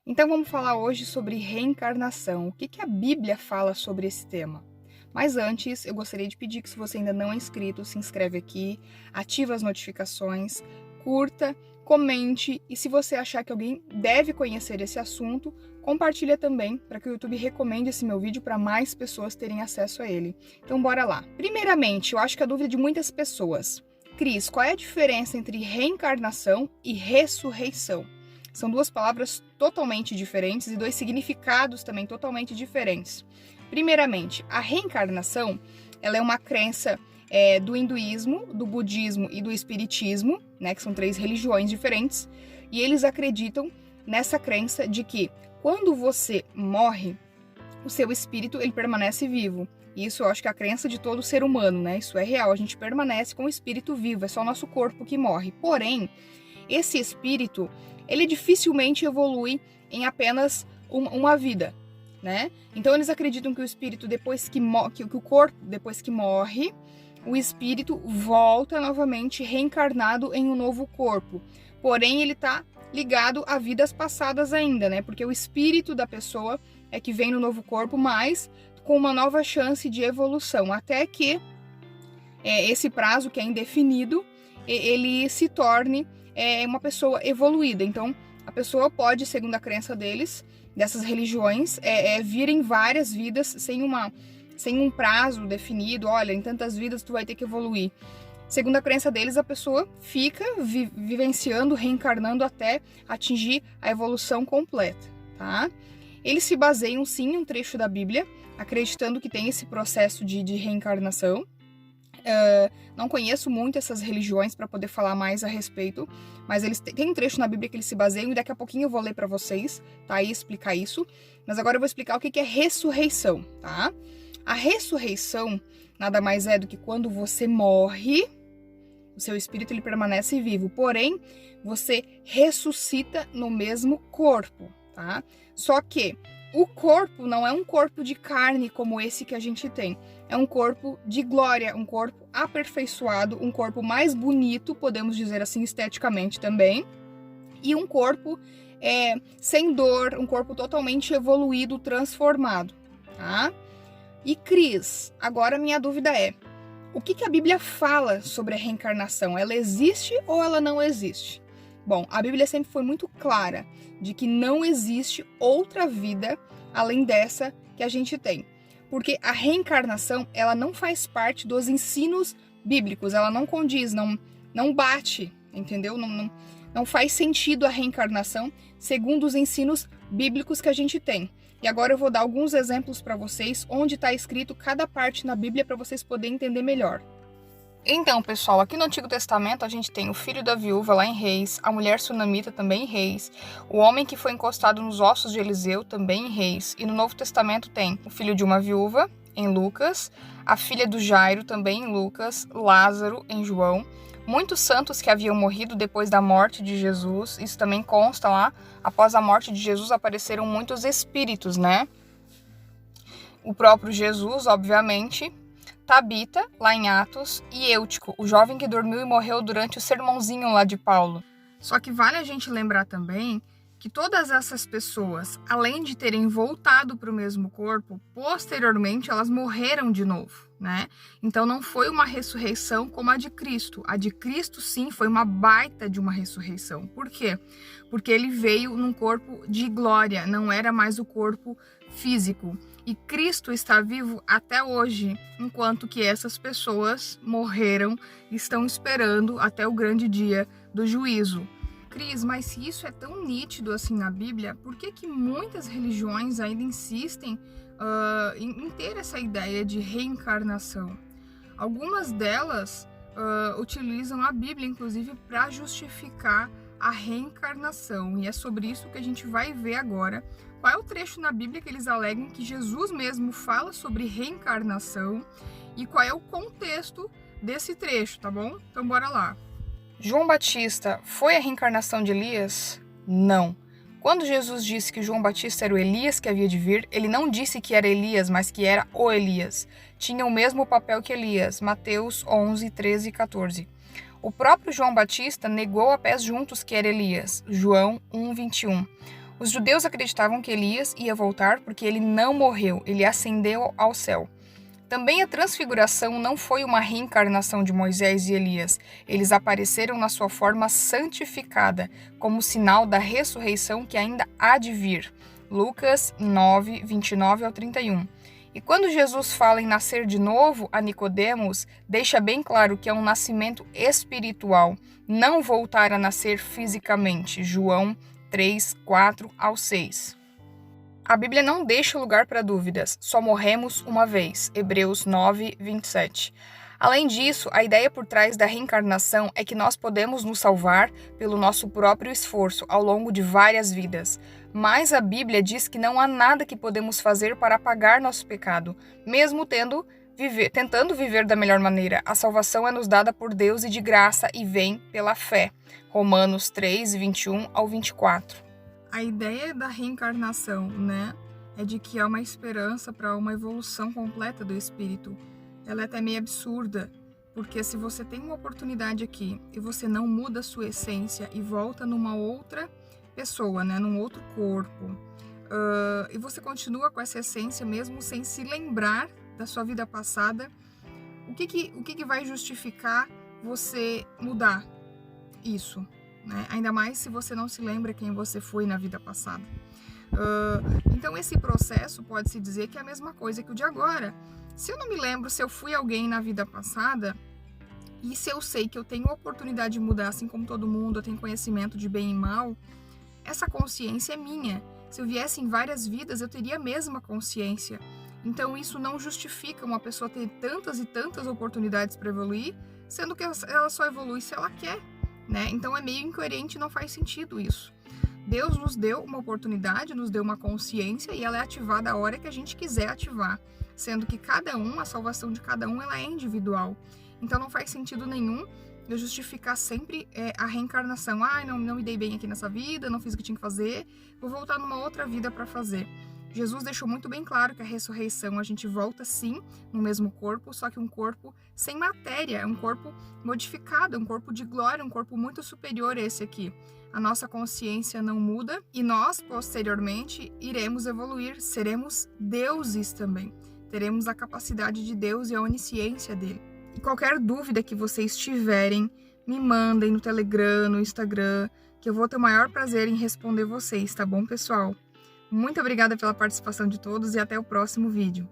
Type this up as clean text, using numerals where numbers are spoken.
Então vamos falar hoje sobre reencarnação. O que a Bíblia fala sobre esse tema? Mas antes, eu gostaria de pedir que, se você ainda não é inscrito, se inscreve aqui, ativa as notificações, curta, comente e, se você achar que alguém deve conhecer esse assunto, compartilha também para que o YouTube recomende esse meu vídeo para mais pessoas terem acesso a ele. Então bora lá. Primeiramente, eu acho que a dúvida de muitas pessoas: Cris, qual é a diferença entre reencarnação e ressurreição? São duas palavras totalmente diferentes e dois significados também totalmente diferentes. Primeiramente, a reencarnação, ela é uma crença do hinduísmo, do budismo e do espiritismo, né, que são três religiões diferentes, e eles acreditam nessa crença de que quando você morre, o seu espírito ele permanece vivo. Isso eu acho que é a crença de todo ser humano, né? Isso é real, a gente permanece com o espírito vivo, é só o nosso corpo que morre. Porém, esse espírito, ele dificilmente evolui em apenas uma vida, né? Então eles acreditam que o espírito, depois que o corpo, depois que morre, o espírito volta novamente reencarnado em um novo corpo. Porém, ele está ligado a vidas passadas ainda, né? Porque o espírito da pessoa é que vem no novo corpo, mas com uma nova chance de evolução, até que esse prazo, que é indefinido, ele se torne uma pessoa evoluída. Então, a pessoa pode, segundo a crença deles, dessas religiões, vir em várias vidas sem um prazo definido. Olha, em tantas vidas tu vai ter que evoluir. Segundo a crença deles, a pessoa fica vivenciando, reencarnando até atingir a evolução completa, tá? Eles se baseiam, sim, em um trecho da Bíblia, acreditando que tem esse processo de reencarnação. Não conheço muito essas religiões para poder falar mais a respeito, mas eles têm um trecho na Bíblia que eles se baseiam e daqui a pouquinho eu vou ler para vocês, tá? E explicar isso. Mas agora eu vou explicar o que é ressurreição, tá? A ressurreição nada mais é do que quando você morre, o seu espírito ele permanece vivo, porém você ressuscita no mesmo corpo, tá? Só que o corpo não é um corpo de carne como esse que a gente tem. É um corpo de glória, um corpo aperfeiçoado, um corpo mais bonito, podemos dizer assim, esteticamente também. E um corpo sem dor, um corpo totalmente evoluído, transformado, tá? E Cris, agora minha dúvida é: o que a Bíblia fala sobre a reencarnação? Ela existe ou ela não existe? Bom, a Bíblia sempre foi muito clara de que não existe outra vida além dessa que a gente tem. Porque a reencarnação, ela não faz parte dos ensinos bíblicos, ela não condiz, não bate, entendeu? Não faz sentido a reencarnação segundo os ensinos bíblicos que a gente tem. E agora eu vou dar alguns exemplos para vocês onde está escrito cada parte na Bíblia para vocês poderem entender melhor. Então, pessoal, aqui no Antigo Testamento a gente tem o filho da viúva lá em Reis, a mulher sunamita também em Reis, o homem que foi encostado nos ossos de Eliseu também em Reis, e no Novo Testamento tem o filho de uma viúva em Lucas, a filha do Jairo também em Lucas, Lázaro em João, muitos santos que haviam morrido depois da morte de Jesus, isso também consta lá. Após a morte de Jesus apareceram muitos espíritos, né? O próprio Jesus, obviamente, Tabita, lá em Atos, e Eutico, o jovem que dormiu e morreu durante o sermãozinho lá de Paulo. Só que vale a gente lembrar também que todas essas pessoas, além de terem voltado para o mesmo corpo, posteriormente elas morreram de novo, né? Então não foi uma ressurreição como a de Cristo. A de Cristo, sim, foi uma baita de uma ressurreição. Por quê? Porque ele veio num corpo de glória, não era mais o corpo físico. E Cristo está vivo até hoje, enquanto que essas pessoas morreram e estão esperando até o grande dia do juízo. Cris, mas se isso é tão nítido assim na Bíblia, por que muitas religiões ainda insistem em ter essa ideia de reencarnação? Algumas delas utilizam a Bíblia, inclusive, para justificar a reencarnação. E é sobre isso que a gente vai ver agora. Qual é o trecho na Bíblia que eles alegam que Jesus mesmo fala sobre reencarnação e qual é o contexto desse trecho, tá bom? Então bora lá. João Batista foi a reencarnação de Elias? Não. Quando Jesus disse que João Batista era o Elias que havia de vir, ele não disse que era Elias, mas que era o Elias. Tinha o mesmo papel que Elias, Mateus 11, 13 e 14. O próprio João Batista negou a pés juntos que era Elias, João 1, 21. Os judeus acreditavam que Elias ia voltar porque ele não morreu, ele ascendeu ao céu. Também a transfiguração não foi uma reencarnação de Moisés e Elias. Eles apareceram na sua forma santificada, como sinal da ressurreição que ainda há de vir. Lucas 9, 29 ao 31. E quando Jesus fala em nascer de novo a Nicodemos, deixa bem claro que é um nascimento espiritual, não voltar a nascer fisicamente. João 3, 4 ao 6. A Bíblia não deixa lugar para dúvidas, só morremos uma vez. Hebreus 9, 27. Além disso, a ideia por trás da reencarnação é que nós podemos nos salvar pelo nosso próprio esforço ao longo de várias vidas. Mas a Bíblia diz que não há nada que podemos fazer para apagar nosso pecado, mesmo tentando viver da melhor maneira. A salvação é nos dada por Deus e de graça e vem pela fé. Romanos 3, 21 ao 24. A ideia da reencarnação, é de que há uma esperança para uma evolução completa do espírito. Ela é até meio absurda, porque se você tem uma oportunidade aqui e você não muda a sua essência e volta numa outra pessoa, num outro corpo, e você continua com essa essência mesmo sem se lembrar da sua vida passada, o que vai justificar você mudar isso? Ainda mais se você não se lembra quem você foi na vida passada. Então esse processo pode-se dizer que é a mesma coisa que o de agora. Se eu não me lembro se eu fui alguém na vida passada, e se eu sei que eu tenho a oportunidade de mudar, assim como todo mundo, eu tenho conhecimento de bem e mal, essa consciência é minha. Se eu viesse em várias vidas, eu teria a mesma consciência. Então isso não justifica uma pessoa ter tantas e tantas oportunidades para evoluir, sendo que ela só evolui se ela quer. Então é meio incoerente, não faz sentido isso. Deus nos deu uma oportunidade, nos deu uma consciência e ela é ativada a hora que a gente quiser ativar, sendo que a salvação de cada um, ela é individual. Então não faz sentido nenhum eu justificar sempre a reencarnação. Não me dei bem aqui nessa vida, não fiz o que tinha que fazer, vou voltar numa outra vida para fazer. Jesus deixou muito bem claro que a ressurreição, a gente volta sim no mesmo corpo, só que um corpo sem matéria, é um corpo modificado, é um corpo de glória, um corpo muito superior a esse aqui. A nossa consciência não muda e nós, posteriormente, iremos evoluir, seremos deuses também. Teremos a capacidade de Deus e a onisciência dele. E qualquer dúvida que vocês tiverem, me mandem no Telegram, no Instagram, que eu vou ter o maior prazer em responder vocês, tá bom, pessoal? Muito obrigada pela participação de todos e até o próximo vídeo.